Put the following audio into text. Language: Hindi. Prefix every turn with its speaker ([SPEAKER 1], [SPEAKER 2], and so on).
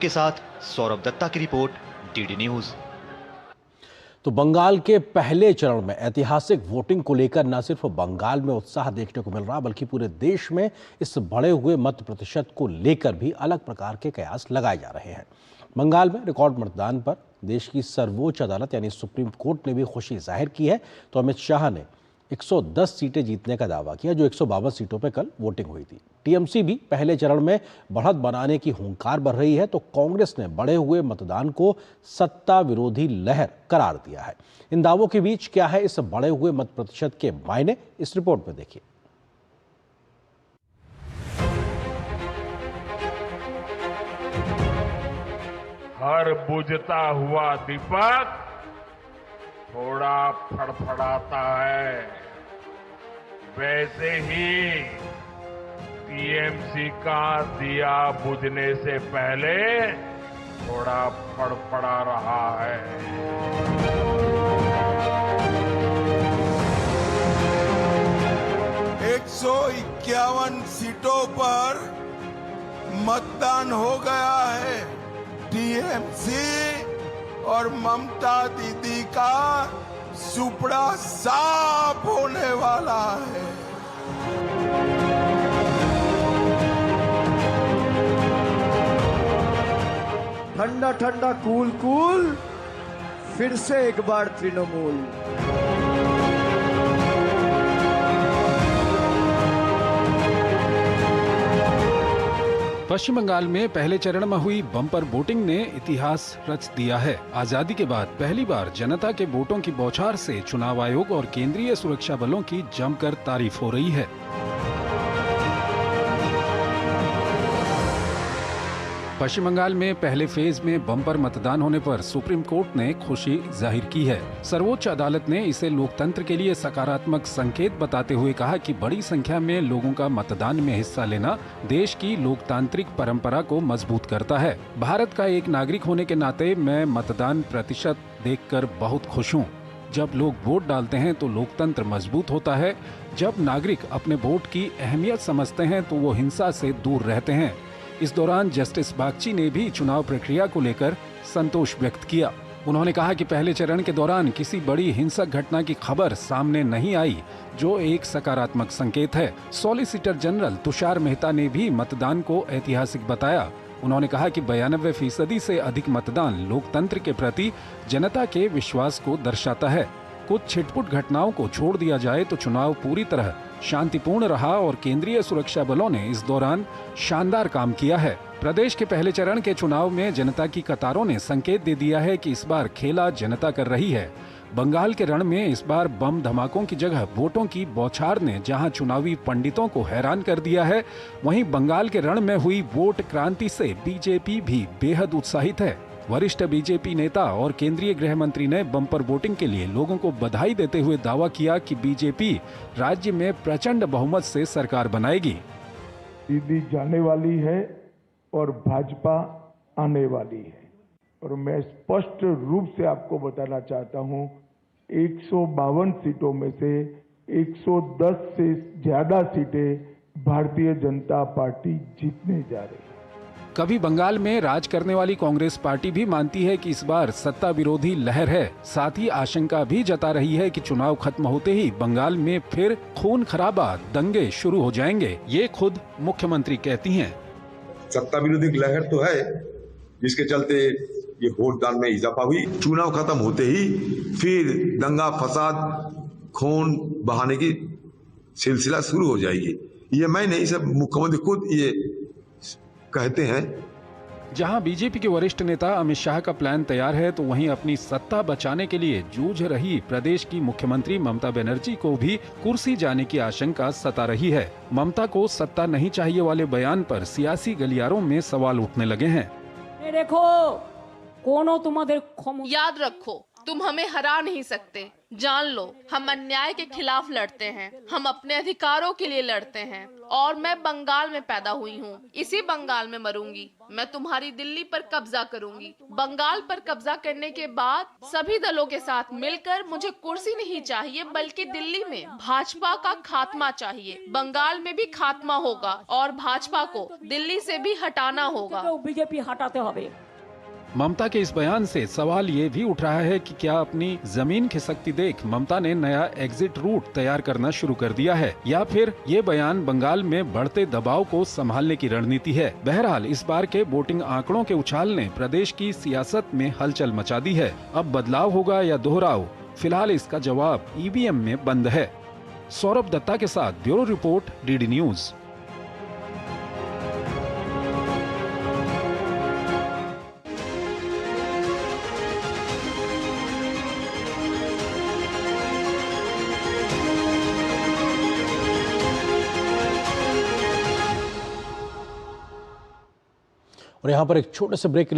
[SPEAKER 1] के साथ सौरभ दत्ता की रिपोर्ट, डीडी न्यूज।
[SPEAKER 2] तो बंगाल के पहले चरण में ऐतिहासिक वोटिंग को लेकर न सिर्फ बंगाल में उत्साह देखने को मिल रहा, बल्कि पूरे देश में इस बढ़े हुए मत प्रतिशत को लेकर भी अलग प्रकार के कयास लगाए जा रहे हैं। बंगाल में रिकॉर्ड मतदान पर देश की सर्वोच्च अदालत यानी सुप्रीम कोर्ट ने भी खुशी जाहिर की है। तो अमित शाह ने 110 सीटें जीतने का दावा किया, जो 152 सीटों पर कल वोटिंग हुई थी। टीएमसी भी पहले चरण में बढ़त बनाने की हुंकार भर रही है, तो कांग्रेस ने बढ़े हुए मतदान को सत्ता विरोधी लहर करार दिया है। इन दावों के बीच क्या है इस बढ़े हुए मत प्रतिशत के मायने, इस रिपोर्ट में देखिए।
[SPEAKER 3] हर बुझता हुआ दीपक थोड़ा फड़फड़ाता है, वैसे ही टीएमसी का दिया बुझने से पहले थोड़ा फड़फड़ा रहा है।
[SPEAKER 4] 151 सीटों पर मतदान हो गया है। टीएमसी और ममता दीदी का सुपड़ा साफ होने वाला है।
[SPEAKER 5] ठंडा ठंडा कूल कूल, फिर से एक बार तृणमूल।
[SPEAKER 6] पश्चिम बंगाल में पहले चरण में हुई बम्पर वोटिंग ने इतिहास रच दिया है। आजादी के बाद पहली बार जनता के वोटों की बौछार से चुनाव आयोग और केंद्रीय सुरक्षा बलों की जमकर तारीफ हो रही है। पश्चिम बंगाल में पहले फेज में बम्पर मतदान होने पर सुप्रीम कोर्ट ने खुशी जाहिर की है। सर्वोच्च अदालत ने इसे लोकतंत्र के लिए सकारात्मक संकेत बताते हुए कहा कि बड़ी संख्या में लोगों का मतदान में हिस्सा लेना देश की लोकतांत्रिक परंपरा को मजबूत करता है। भारत का एक नागरिक होने के नाते मैं मतदान प्रतिशत देखकर बहुत खुश हूँ। जब लोग वोट डालते हैं तो लोकतंत्र मजबूत होता है। जब नागरिक अपने वोट की अहमियत समझते हैं तो वो हिंसा से दूर रहते हैं। इस दौरान जस्टिस बागची ने भी चुनाव प्रक्रिया को लेकर संतोष व्यक्त किया। उन्होंने कहा कि पहले चरण के दौरान किसी बड़ी हिंसक घटना की खबर सामने नहीं आई, जो एक सकारात्मक संकेत है। सॉलिसिटर जनरल तुषार मेहता ने भी मतदान को ऐतिहासिक बताया। उन्होंने कहा कि 92% से अधिक मतदान लोकतंत्र के प्रति जनता के विश्वास को दर्शाता है। कुछ छिटपुट घटनाओं को छोड़ दिया जाए तो चुनाव पूरी तरह शांतिपूर्ण रहा और केंद्रीय सुरक्षा बलों ने इस दौरान शानदार काम किया है। प्रदेश के पहले चरण के चुनाव में जनता की कतारों ने संकेत दे दिया है कि इस बार खेला जनता कर रही है। बंगाल के रण में इस बार बम धमाकों की जगह वोटों की बौछार ने जहां चुनावी पंडितों को हैरान कर दिया है, वहीं बंगाल के रण में हुई वोट क्रांति से बीजेपी भी बेहद उत्साहित है। वरिष्ठ बीजेपी नेता और केंद्रीय गृह मंत्री ने बम्पर वोटिंग के लिए लोगों को बधाई देते हुए दावा किया कि बीजेपी राज्य में प्रचंड बहुमत से सरकार बनाएगी।
[SPEAKER 4] दीदी जाने वाली है और भाजपा आने वाली है, और मैं स्पष्ट रूप से आपको बताना चाहता हूं, 152 सीटों में से 110 से ज्यादा सीटें भारतीय जनता पार्टी जीतने जा रही है।
[SPEAKER 6] कभी बंगाल में राज करने वाली कांग्रेस पार्टी भी मानती है कि इस बार सत्ता विरोधी लहर है। साथ ही आशंका भी जता रही है कि चुनाव खत्म होते ही बंगाल में फिर खून खराबा दंगे शुरू हो जाएंगे। ये खुद मुख्यमंत्री कहती हैं।
[SPEAKER 7] सत्ता विरोधी लहर तो है, जिसके चलते ये वोट दान में इजाफा हुई। चुनाव खत्म होते ही फिर दंगा फसाद खून बहाने की सिलसिला शुरू हो जाएगी। ये मैं नहीं, सब मुख्यमंत्री खुद ये कहते हैं।
[SPEAKER 6] जहां बीजेपी के वरिष्ठ नेता अमित शाह का प्लान तैयार है, तो वहीं अपनी सत्ता बचाने के लिए जूझ रही प्रदेश की मुख्यमंत्री ममता बनर्जी को भी कुर्सी जाने की आशंका सता रही है। ममता को सत्ता नहीं चाहिए वाले बयान पर सियासी गलियारों में सवाल उठने लगे हैं।
[SPEAKER 8] देखो, कोनो तुम्हारे
[SPEAKER 9] याद रखो, तुम हमें हरा नहीं सकते।
[SPEAKER 8] जान लो, हम अन्याय के खिलाफ लड़ते हैं, हम अपने अधिकारों के लिए लड़ते हैं और मैं बंगाल में पैदा हुई हूँ, इसी बंगाल में मरूंगी। मैं तुम्हारी दिल्ली पर कब्जा करूंगी। बंगाल पर कब्जा करने के बाद सभी दलों के साथ मिलकर मुझे कुर्सी नहीं चाहिए, बल्कि दिल्ली में भाजपा का खात्मा चाहिए। बंगाल में भी खात्मा होगा और भाजपा को दिल्ली से भी हटाना होगा।
[SPEAKER 9] बीजेपी हटाते होवे।
[SPEAKER 6] ममता के इस बयान से सवाल ये भी उठ रहा है कि क्या अपनी जमीन खिसकती देख ममता ने नया एग्जिट रूट तैयार करना शुरू कर दिया है, या फिर ये बयान बंगाल में बढ़ते दबाव को संभालने की रणनीति है। बहरहाल इस बार के वोटिंग आंकड़ों के उछाल ने प्रदेश की सियासत में हलचल मचा दी है। अब बदलाव होगा या दोहराव, फिलहाल इसका जवाब ईवीएम में बंद है। सौरभ दत्ता के साथ ब्यूरो रिपोर्ट, डीडी न्यूज।
[SPEAKER 2] और यहाँ पर एक छोटे से ब्रेक